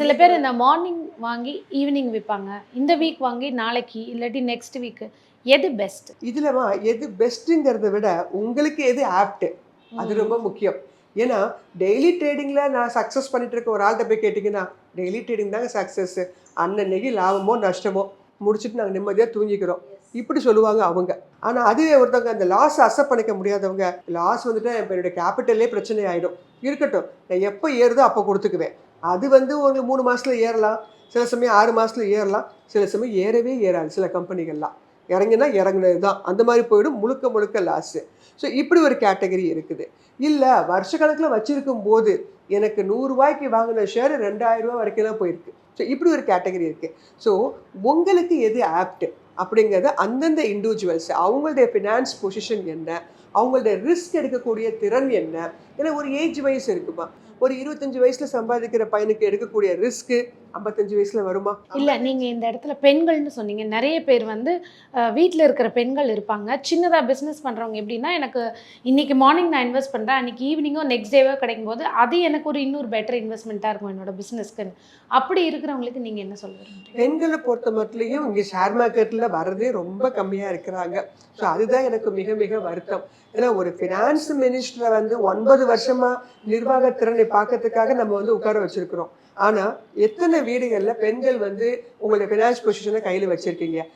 சில பேர் இந்த மார்னிங் வாங்கி ஈவினிங் விற்பாங்க. இந்த வீக் வாங்கி நாளைக்கு இல்லாட்டி நெக்ஸ்ட் வீக் எது பெஸ்ட்? இதுலமா எது பெஸ்ட்டுங்கிறத விட உங்களுக்கு எது ஆப்ட் அது ரொம்ப முக்கியம். ஏன்னா டெய்லி ட்ரேடிங்ல நான் சக்ஸஸ் பண்ணிட்டு இருக்க ஒரு ஆள்கிட்ட போய் கேட்டிங்கன்னா டெய்லி ட்ரேடிங் தாங்க சக்ஸஸ், அன்னன்னைக்கு லாபமோ நஷ்டமோ முடிச்சுட்டு நாங்கள் நிம்மதியாக தூங்கிக்கிறோம் இப்படி சொல்லுவாங்க அவங்க. ஆனால் அதுவே ஒருத்தவங்க அந்த லாஸ் அக்செப்ட் பண்ணிக்க முடியாதவங்க, லாஸ் வந்துட்டு என்னுடைய கேபிட்டல்லே பிரச்சனை ஆகிடும், இருக்கட்டும் நான் எப்போ ஏறுதோ அப்போ கொடுத்துக்குவேன். அது ஒரு 3 மாசத்துல ஏறலாம், சில சமயம் 6 மாசத்துல ஏறலாம், சில சமயம் ஏறவே ஏறாது. சில கம்பெனிகள்லாம் இறங்கினா இறங்குனது தான், அந்த மாதிரி போயிடும், முழுக்க முழுக்க லாஸு. ஸோ இப்படி ஒரு கேட்டகரி இருக்குது. இல்லை வருஷக்கணக்கில் வச்சிருக்கும் போது எனக்கு 100 ரூபாய்க்கு வாங்கின ஷேர் 2000 ரூபா வரைக்கும் தான் போயிருக்கு. ஸோ இப்படி ஒரு கேட்டகரி இருக்குது. ஸோ உங்களுக்கு எது ஆப்ட் அப்படிங்கிறத அந்தந்த இண்டிவிஜுவல்ஸ் அவங்களுடைய ஃபினான்ஸ் பொசிஷன் என்ன, அவங்களுடைய ரிஸ்க் எடுக்கக்கூடிய திறன் என்ன. ஏன்னா ஒரு ஏஜ் வயசு இருக்குமா, ஒரு 25 வயசுல சம்பாதிக்கிற பையனுக்கு எடுக்கக்கூடிய ரிஸ்க்கு 55 வயசுல வருமா? இல்ல நீங்க இந்த இடத்துல பெண்கள்னு சொன்னீங்க. நிறைய பேர் வீட்ல இருக்கிற பெண்கள் இருப்பாங்க. சின்னதா பிசினஸ் பண்றவங்க எப்படின்னா, எனக்கு இன்னைக்கு மார்னிங் நான் இன்வெஸ்ட் பண்றேன், அன்னைக்கு ஈவினிங்கோ நெக்ஸ்ட் டேவோ கிடைக்கும்போது அது எனக்கு ஒரு இன்னொரு பெட்டர் இன்வெஸ்ட்மெண்ட்டா இருக்கும் என்னோட பிசினஸ்க்குன்னு. அப்படி இருக்கிறவங்களுக்கு நீங்க என்ன சொல்ல விரும்புறீங்க? பெண்களை பொறுத்த மட்டும் இங்கே ஷேர் மார்க்கெட்டில் வரதே ரொம்ப கம்மியாக இருக்கிறாங்க. ஸோ அதுதான் எனக்கு மிக மிக வருத்தம். ஏன்னா ஒரு ஃபினான்ஸ் மினிஸ்டரை 9 வருஷமா நிர்வாக திறனை பார்க்கறதுக்காக நம்ம உட்கார வச்சிருக்கிறோம். ஆனால் எத்தனை வீடுகளில் பெண்கள் உங்களுடைய ஃபினான்ஸ் பொசிஷனை கையில் வச்சிருக்கீங்க?